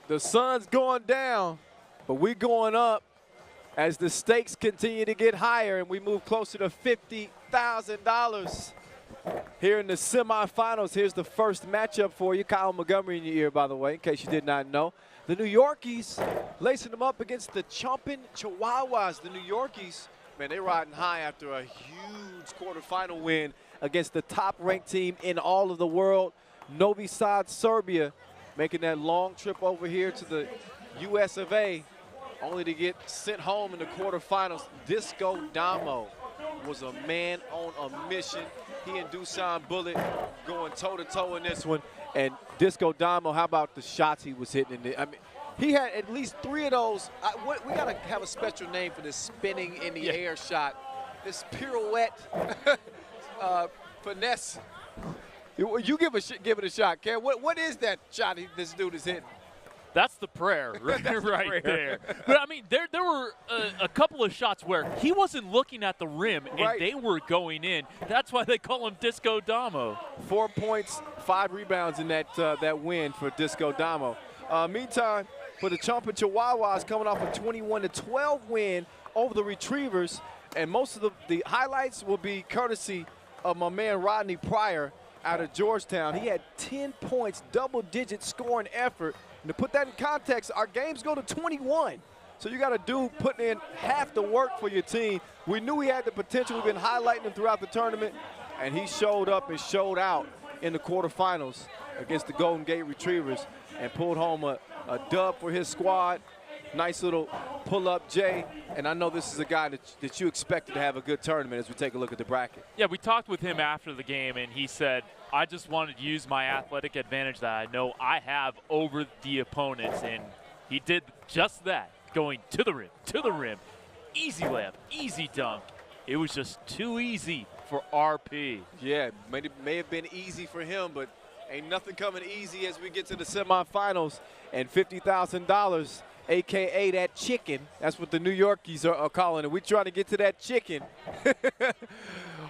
The sun's going down, but we're going up as the stakes continue to get higher and we move closer to $50,000. Here in the semifinals, here's the first matchup for you. Kyle Montgomery in your ear, by the way, in case you did not know. The New Yorkies lacing them up against the Chompin Chihuahuas. The New Yorkies, man, they're riding high after a huge quarterfinal win against the top-ranked team in all of the world, Novi Sad, Serbia, making that long trip over here to the US of A, only to get sent home in the quarterfinals. Disco Damo was a man on a mission. He and Dusan Bullet going toe-to-toe in this one. And Disco Damo, how about the shots he was hitting? I mean, he had at least 3 of those. We got to have a special name for this spinning in the air shot. This pirouette finesse. You give it a shot, Ken. What is that shot this dude is hitting? That's the prayer right there. But, I mean, there were a couple of shots where he wasn't looking at the rim, and they were going in. That's why they call him Disco Damo. 4 points, 5 rebounds in that win for Disco Damo. Meantime, for the Chompin Chihuahuas coming off a 21-12 win over the Retrievers, and most of the highlights will be courtesy of my man Rodney Pryor out of Georgetown. He had 10 points, double-digit scoring effort. And to put that in context, our games go to 21. So you got a dude putting in half the work for your team. We knew he had the potential. We've been highlighting him throughout the tournament. And he showed up and showed out in the quarterfinals against the Golden Gate Retrievers and pulled home a dub for his squad. Nice little pull-up, Jay. And I know this is a guy that you expected to have a good tournament as we take a look at the bracket. Yeah, we talked with him after the game, and he said, I just wanted to use my athletic advantage that I know I have over the opponents, and he did just that, going to the rim, easy layup, easy dunk. It was just too easy for RP. Yeah, may have been easy for him, but ain't nothing coming easy as we get to the semifinals and $50,000. AKA that chicken. That's what the New Yorkies are calling it. We're trying to get to that chicken.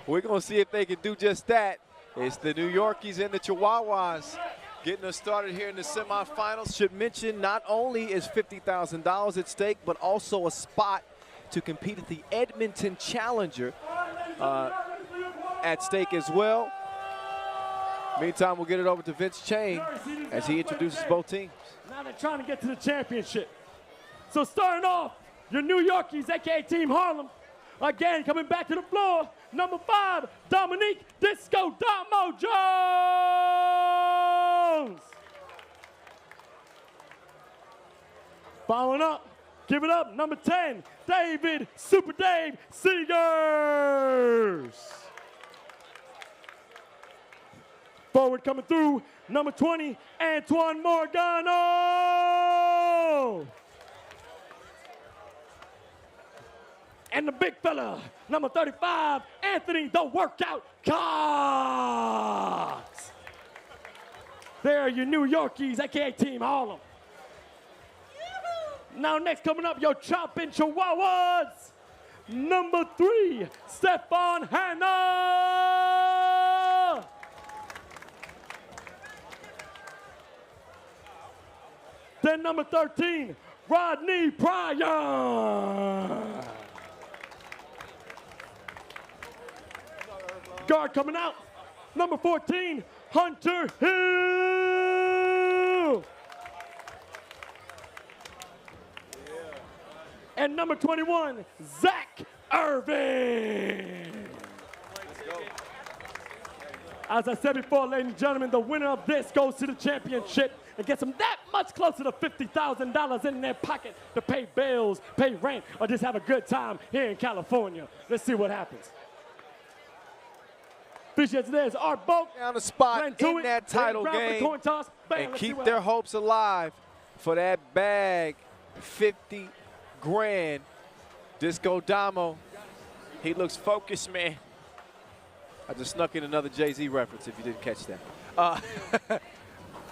We're going to see if they can do just that. It's the New Yorkies and the Chihuahuas getting us started here in the semifinals. Should mention not only is $50,000 at stake, but also a spot to compete at the Edmonton Challenger at stake as well. Meantime, we'll get it over to Vince Chain as he introduces both teams. Now they're trying to get to the championship. So starting off, your New Yorkies, a.k.a. Team Harlem. Again, coming back to the floor, number 5, Dominique Disco Damo Jones. Following up, give it up, number 10, David Super Dave Seegers. Forward coming through, number 20, Antoine Morgano. And the big fella, number 35, Anthony the Workout Cox. There are your New Yorkies, a.k.a. Team Harlem. Now next coming up, your Chompin Chihuahuas. Number 3, Stefan Hanna. Then number 13, Rodney Pryor. Guard coming out, number 14, Hunter Hill. And number 21, Zach Irving. As I said before, ladies and gentlemen, the winner of this goes to the championship and gets them that much closer to $50,000 in their pocket to pay bills, pay rent, or just have a good time here in California. Let's see what happens. Appreciate there's Art Boat down the spot in that title game and keep their hopes alive for that bag, 50 grand. Disco Damo, he looks focused, man. I just snuck in another Jay-Z reference if you didn't catch that.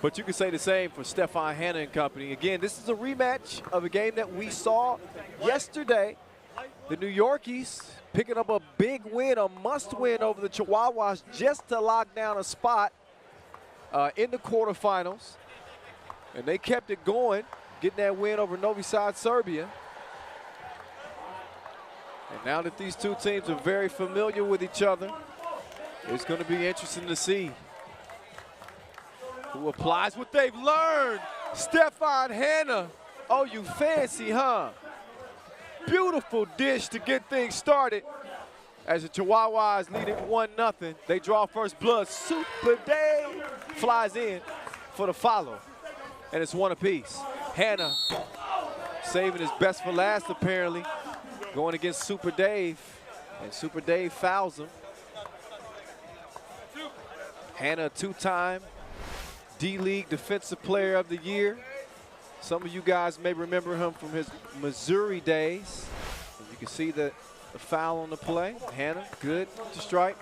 But you can say the same for Stefan Hanna and company. Again, this is a rematch of a game that we saw yesterday. The New Yorkies picking up a big win, a must-win over the Chihuahuas just to lock down a spot in the quarterfinals. And they kept it going, getting that win over Novi Sad, Serbia. And now that these two teams are very familiar with each other, it's going to be interesting to see who applies what they've learned. Stefan Hanna. Oh, you fancy, huh? Beautiful dish to get things started. As the Chihuahuas lead it 1-0. They draw first blood. Super Dave flies in for the follow. And it's one apiece. Hanna saving his best for last, apparently. Going against Super Dave. And Super Dave fouls him. Hanna, a two-time D-League Defensive Player of the Year. Some of you guys may remember him from his Missouri days. You can see the foul on the play. Hanna, good to strike.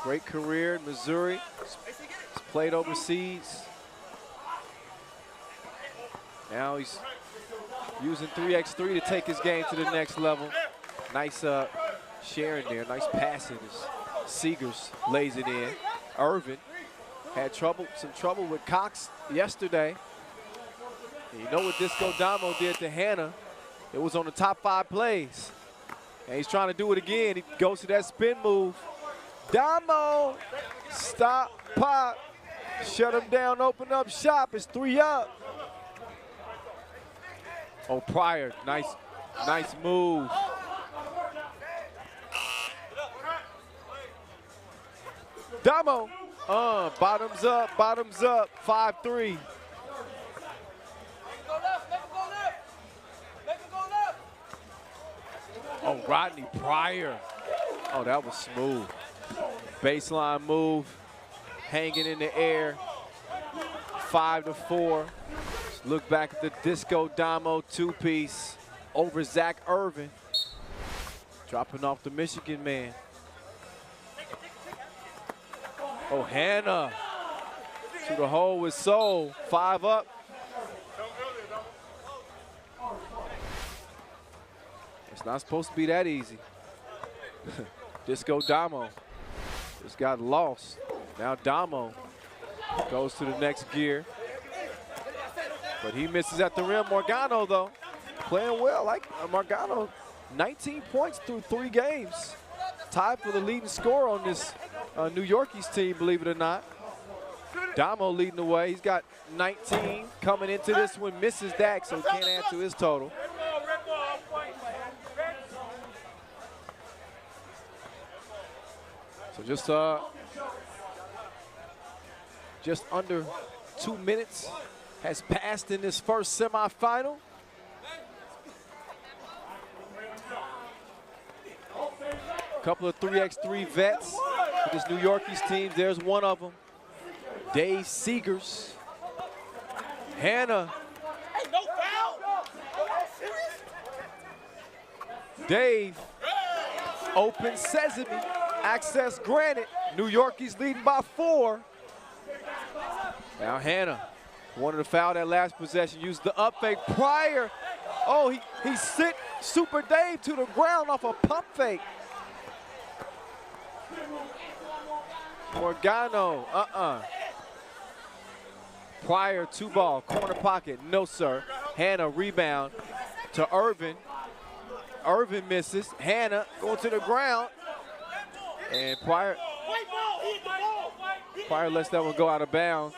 Great career in Missouri. He's played overseas. Now he's using 3x3 to take his game to the next level. Nice sharing there, nice passing as Seegers lays it in. Irvin had some trouble with Cox yesterday. And you know what Disco Damo did to Hanna? It was on the top 5 plays. And he's trying to do it again. He goes to that spin move. Damo, stop, pop, shut him down, open up shop. It's 3 up. Oh, Pryor, nice move. Damo, bottoms up, 5-3. Oh, Rodney Pryor. Oh, that was smooth. Baseline move, hanging in the air. 5-4. Look back at the Disco Damo two-piece over Zach Irvin. Dropping off the Michigan man. Oh, Hanna to the hole with Soul. 5 up. It's not supposed to be that easy. Disco Damo just got lost. Now Damo goes to the next gear. But he misses at the rim. Morgano, though, playing well. Like Morgano, 19 points through 3 games. Tied for the leading scorer on this New Yorkies team, believe it or not. Damo leading the way. He's got 19 coming into this one. Misses that, so he can't add to his total. So just under 2 minutes has passed in this first semifinal. A couple of 3x3 vets for this New Yorkies team. There's one of them, Dave Seegers. Hanna. Dave, open sesame, access granted. New Yorkies leading by 4. Now Hanna wanted to foul that last possession, used the up fake. Pryor, oh, he sent Super Dave to the ground off a pump fake. Morgano, Pryor, 2-ball, corner pocket, no sir. Hanna rebound to Irvin. Irvin misses. Hanna going to the ground. And Pryor lets that one go out of bounds.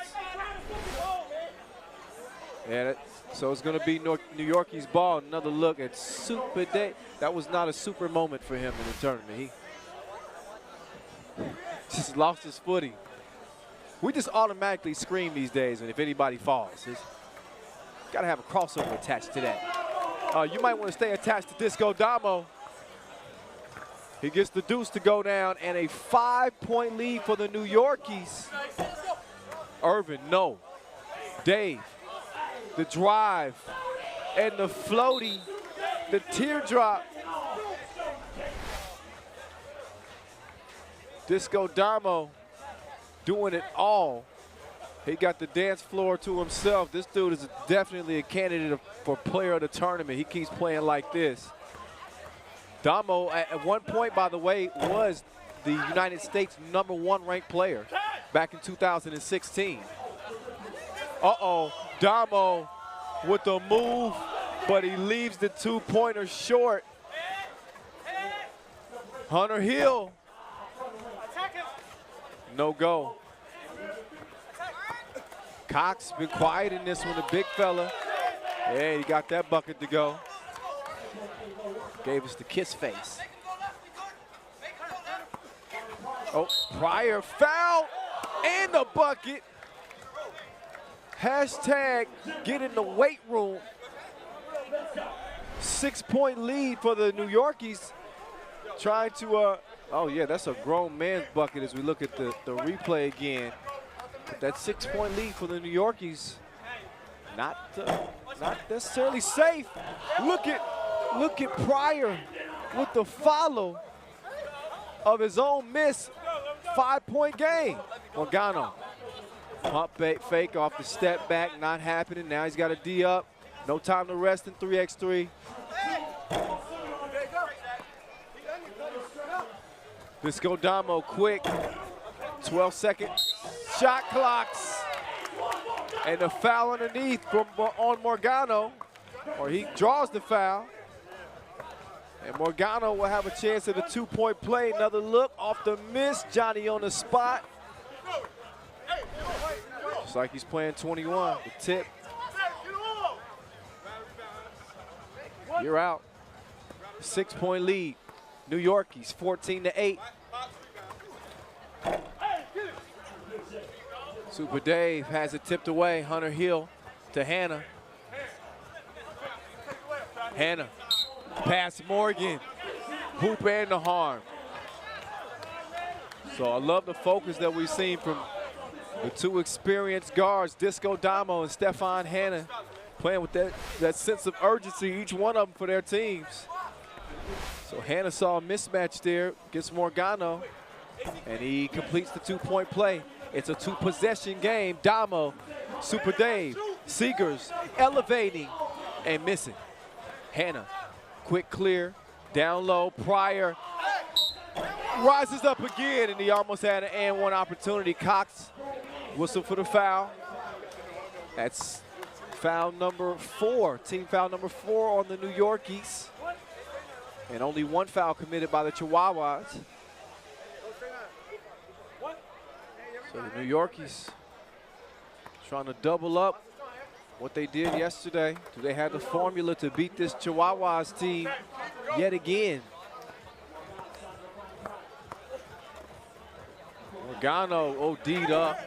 And so it's going to be New Yorkies ball. Another look at Super Dave. That was not a super moment for him in the tournament. He just lost his footing. We just automatically scream these days, and if anybody falls, it's got to have a crossover attached to that. You might want to stay attached to Disco Damo. He gets the deuce to go down, and a 5-point lead for the New Yorkies. Irvin, no. Dave, the drive, and the floaty, the teardrop. Disco Damo doing it all. He got the dance floor to himself. This dude is definitely a candidate for player of the tournament. He keeps playing like this. Damo, at one point, by the way, was the United States #1 ranked player back in 2016. Uh-oh, Damo with the move, but he leaves the two-pointer short. Hunter Hill, no go. Cox been quiet in this one, the big fella. Yeah, he got that bucket to go. Gave us the kiss face. Oh, Pryor foul and the bucket. Hashtag get in the weight room. 6-point lead for the New Yorkies. Trying to, oh yeah, that's a grown man's bucket as we look at the replay again. But that 6-point lead for the New Yorkies, not necessarily safe. Look at Pryor with the follow of his own miss. 5-point game. Morgano, pump fake off the step back, not happening. Now he's got a D up. No time to rest in 3x3. Disco Damo quick. 12-second shot clocks. And the foul underneath on Morgano, or he draws the foul. And Morgano will have a chance at a 2-point play. Another look off the miss. Johnny on the spot. Looks like he's playing 21. The tip. You're out. 6-point lead. New Yorkies 14-8. Super Dave has it tipped away. Hunter Hill to Hannah. Hannah. Pass Morgan. Hoop and the harm. So I love the focus that we've seen from the two experienced guards, Disco Damo and Stefan Hannah, playing with that sense of urgency, each one of them for their teams. So Hannah saw a mismatch there, gets Morgano, and he completes the 2-point play. It's a 2-possession game. Damo, Super Dave, Seegers elevating and missing. Hannah, quick clear, down low. Pryor rises up again, and he almost had an and-one opportunity. Cox, whistle for the foul. That's foul number 4, team foul number 4 on the New Yorkies. And only 1 foul committed by the Chihuahuas. So the New Yorkies trying to double up what they did yesterday. Do they have the formula to beat this Chihuahuas team yet again? Morgano OD'd up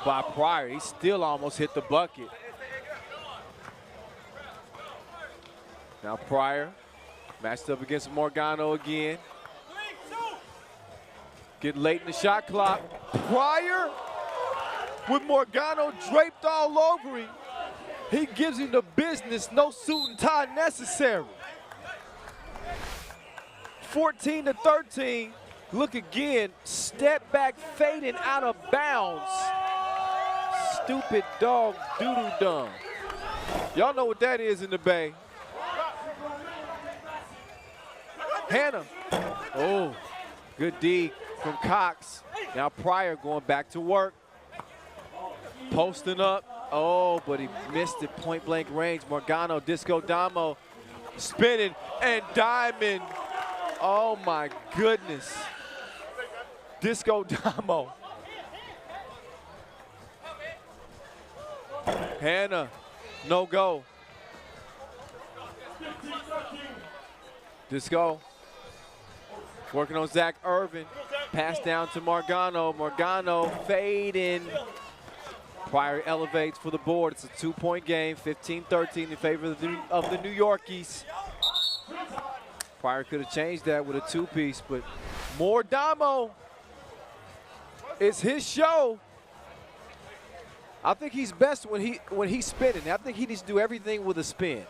by Pryor. He still almost hit the bucket. Now Pryor matched up against Morgano again. Getting late in the shot clock. Pryor with Morgano draped all over him. He gives him the business, no suit and tie necessary. 14-13. Look again, step back, fading out of bounds. Stupid dog doo-doo dumb. Y'all know what that is in the Bay. Hannah, oh, good D from Cox. Now Pryor going back to work. Posting up, oh, but he missed it, point blank range. Morgano, Disco Damo, spinning and diamond. Oh my goodness. Disco Damo. Hannah, no go. Disco. Working on Zach Irvin. Pass down to Morgano. Morgano fading. Pryor elevates for the board. It's a 2-point game, 15-13 in favor of the New Yorkies. Pryor could have changed that with a 2-piece, but more Damo. It's his show. I think he's best when he's spinning. I think he needs to do everything with a spin.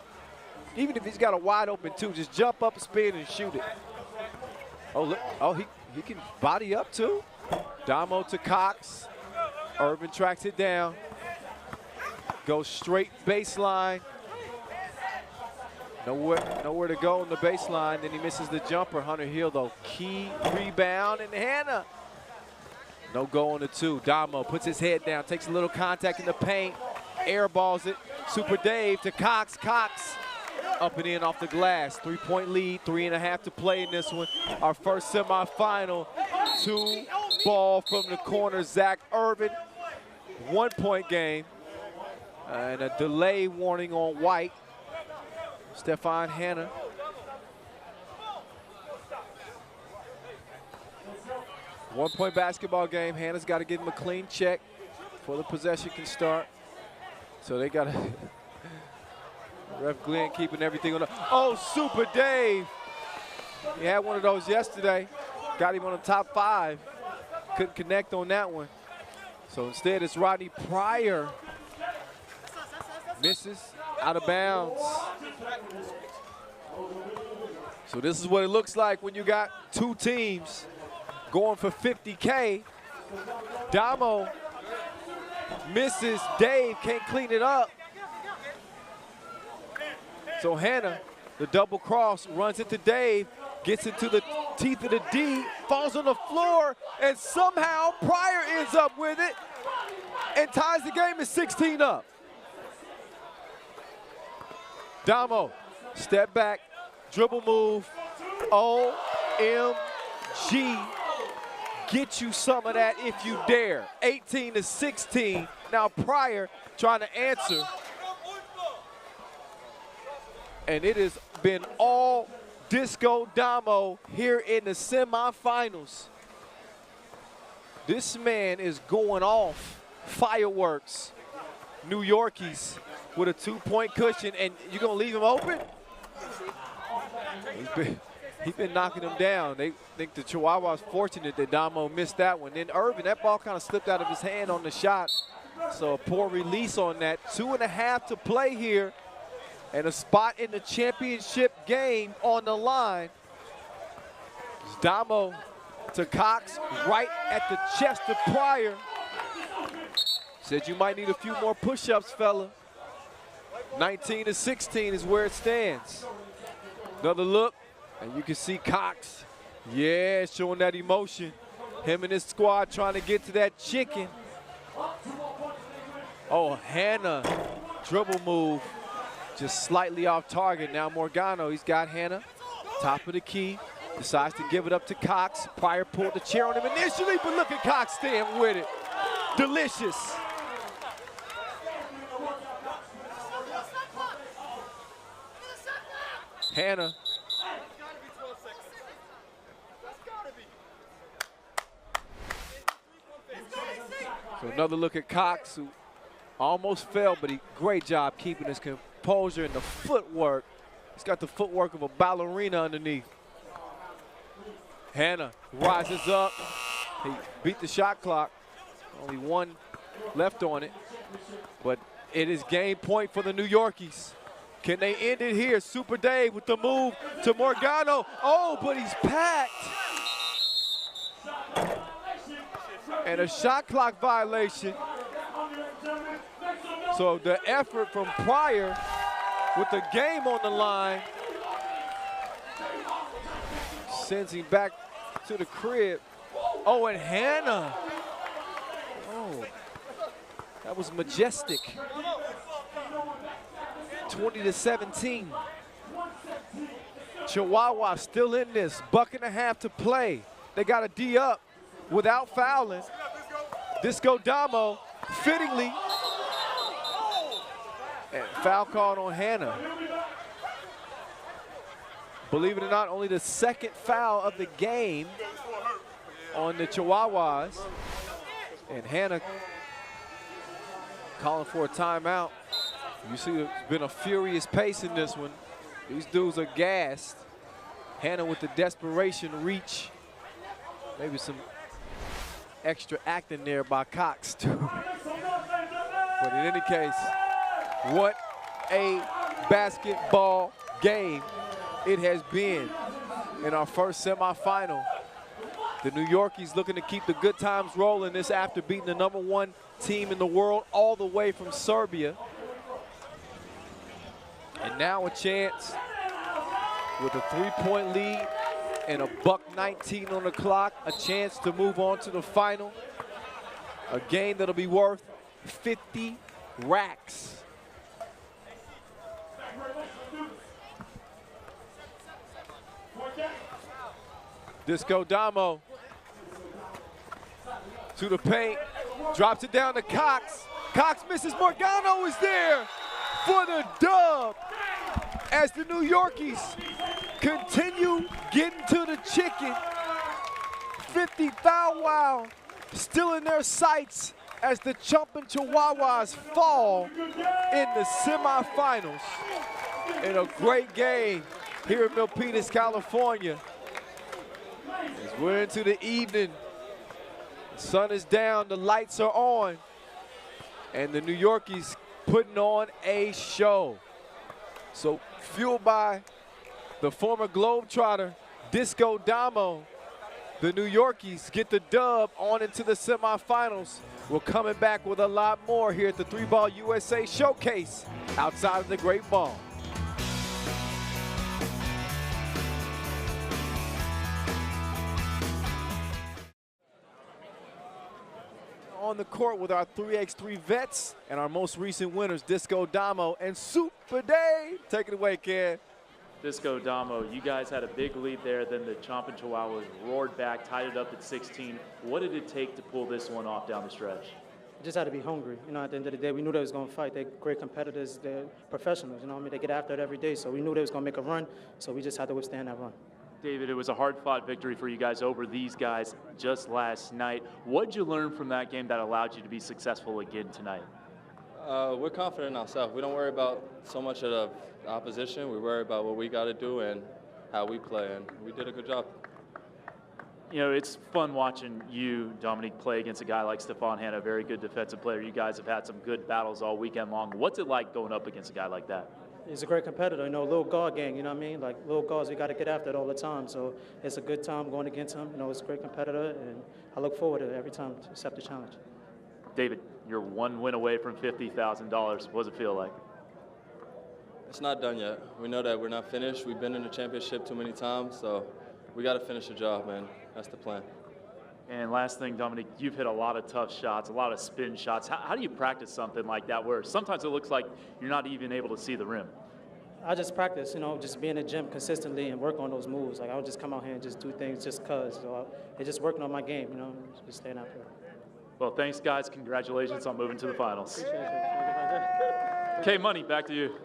Even if he's got a wide open 2, just jump up, spin, and shoot it. Oh, look. Oh, he can body up too. Damo to Cox. Irvin tracks it down. Goes straight baseline. Nowhere to go on the baseline. Then he misses the jumper. Hunter Hill, though, key rebound, and Hannah. No go on the 2. Damo puts his head down, takes a little contact in the paint, airballs it. Super Dave to Cox. Cox up and in off the glass. 3-point lead, 3.5 to play in this one. Our first semifinal. 2 ball from the corner. Zach Irvin, 1-point game. And a delay warning on White. Stefan Hannah. One-point basketball game. Hannah's got to give him a clean check before the possession can start. So they got to. Ref Glenn keeping everything on the. Oh, Super Dave. He had one of those yesterday. Got him on the top 5. Couldn't connect on that one. So instead, it's Rodney Pryor. Misses, out of bounds. So this is what it looks like when you got 2 teams going for 50K. Damo misses. Dave can't clean it up. So Hannah, the double cross, runs into Dave, gets into the teeth of the D, falls on the floor, and somehow Pryor ends up with it and ties the game at 16 up. Damo, step back, dribble move, OMG. Get you some of that if you dare. 18 to 16. Now Pryor trying to answer. And it has been all Disco Damo here in the semifinals. This man is going off fireworks. New Yorkies with a 2-point cushion, and you're gonna leave him open? He's been knocking them down. They think the Chihuahuas fortunate that Damo missed that one. Then Irvin, that ball kind of slipped out of his hand on the shot. So a poor release on that. 2.5 to play here. And a spot in the championship game on the line. Damo to Cox, right at the chest of Pryor. Said you might need a few more push-ups, fella. 19 to 16 is where it stands. Another look, and you can see Cox, yeah, showing that emotion. Him and his squad trying to get to that chicken. Oh, Hannah, dribble move, just slightly off target. Now Morgano, he's got Hannah, top of the key, decides to give it up to Cox. Pryor pulled the chair on him initially, but look at Cox staying with it. Delicious. Hannah. So another look at Cox, who almost fell, but great job keeping his composure and the footwork. He's got the footwork of a ballerina underneath. Hannah rises up. He beat the shot clock. Only 1 left on it, but it is game point for the New Yorkies. Can they end it here? Super Dave with the move to Morgano. Oh, but he's packed. And a shot clock violation. So the effort from Pryor with the game on the line sends him back to the crib. Oh, and Hannah. Oh, that was majestic. 20 to 17. Chihuahua still in this. $1.50 to play. They got a D up without fouling. Disco Damo fittingly. And foul called on Hannah. Believe it or not, only the 2nd foul of the game on the Chihuahuas. And Hannah calling for a timeout. You see there's been a furious pace in this one. These dudes are gassed. Hannah with the desperation reach. Maybe some extra acting there by Cox too. But in any case, what a basketball game it has been in our first semifinal. The New Yorkies looking to keep the good times rolling this after beating the #1 team in the world all the way from Serbia. And now a chance with a 3-point lead and a $1.19 on the clock, a chance to move on to the final. A game that'll be worth 50 racks. Disco Damo to the paint, drops it down to Cox. Cox misses. Morgano is there for the dub as the New Yorkies continue getting to the chicken. 50 foul wow still in their sights as the Chompin Chihuahuas fall in the semifinals. In a great game here in Milpitas, California. As we're into the evening, the sun is down, the lights are on, and the New Yorkies putting on a show. So fueled by the former Globetrotter, Disco Damo, the New Yorkies get the dub on into the semifinals. We're coming back with a lot more here at the 3-Ball USA Showcase outside of the Great Ball. On the court with our 3x3 vets and our most recent winners, Disco Damo and Super Dave. Take it away, Ken. Disco Damo, you guys had a big lead there, then the Chompin Chihuahuas roared back, tied it up at 16. What did it take to pull this one off down the stretch? Just had to be hungry. You know, at the end of the day, we knew they was going to fight. They're great competitors. They're professionals. You know what I mean? They get after it every day. So we knew they was going to make a run. So we just had to withstand that run. David, it was a hard-fought victory for you guys over these guys just last night. What did you learn from that game that allowed you to be successful again tonight? We're confident in ourselves. We don't worry about so much of the opposition. We worry about what we got to do and how we play, and we did a good job. You know, it's fun watching you, Dominique, play against a guy like Stefan Hanna, a very good defensive player. You guys have had some good battles all weekend long. What's it like going up against a guy like that? He's a great competitor, you know, little guard gang, you know what I mean? Like, little guards, we got to get after it all the time. So it's a good time going against him. You know, it's a great competitor, and I look forward to it every time to accept the challenge. David, you're one win away from $50,000. What does it feel like? It's not done yet. We know that we're not finished. We've been in the championship too many times, so we got to finish the job, man. That's the plan. And last thing, Dominique, you've hit a lot of tough shots, a lot of spin shots. How do you practice something like that where sometimes it looks like you're not even able to see the rim? I just practice, you know, just be in the gym consistently and work on those moves. Like, I'll just come out here and just do things just because. So it's just working on my game, you know, just staying out there. Well, thanks, guys. Congratulations on moving to the finals. K-Money, back to you.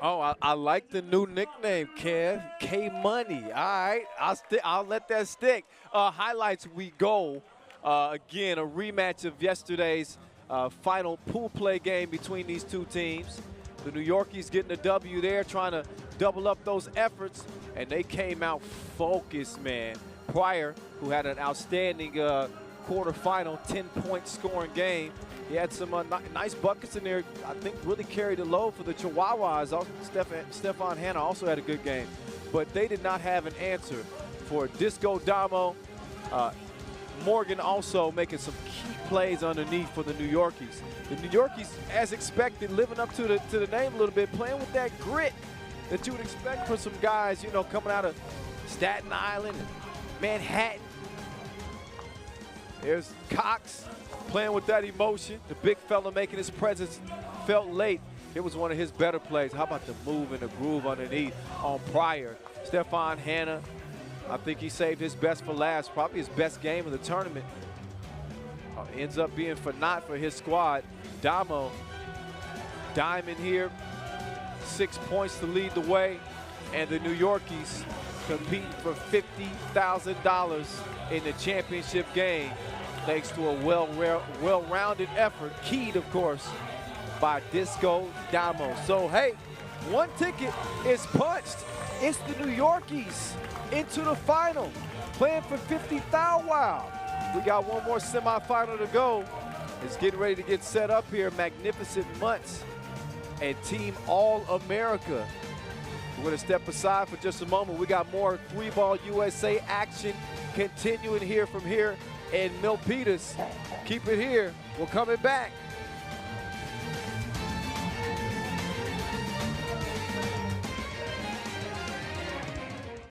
Oh, I like the new nickname, Kev. K-Money. All right, I'll let that stick. Highlights we go. Again, a rematch of yesterday's final pool play game between these two teams. The New Yorkies getting a W there, trying to double up those efforts, and they came out focused, man. Pryor, who had an outstanding quarterfinal 10-point scoring game. He had some nice buckets in there. I think really carried the load for the Chihuahuas. Stefan Hanna also had a good game. But they did not have an answer for Disco Damo. Morgan also making some key plays underneath for the New Yorkies. The New Yorkies, as expected, living up to the name a little bit, playing with that grit that you would expect from some guys, you know, coming out of Staten Island and Manhattan. There's Cox playing with that emotion. The big fella making his presence felt late. It was one of his better plays. How about the move and the groove underneath on Pryor? Stefan Hanna, I think he saved his best for last, probably his best game of the tournament. Ends up being for naught for his squad. Damo, diamond here, 6 points to lead the way, and the New Yorkies competing for $50,000 in the championship game, thanks to a well-rounded effort, keyed, of course, by Disco Damo. So, hey, one ticket is punched. It's the New Yorkies into the final, playing for 50,000. Wow. We got one more semifinal to go. It's getting ready to get set up here. Magnificent Months and Team All-America. We're going to step aside for just a moment. We got more 3-Ball USA action continuing here from here in Milpitas. Keep it here. We're coming back.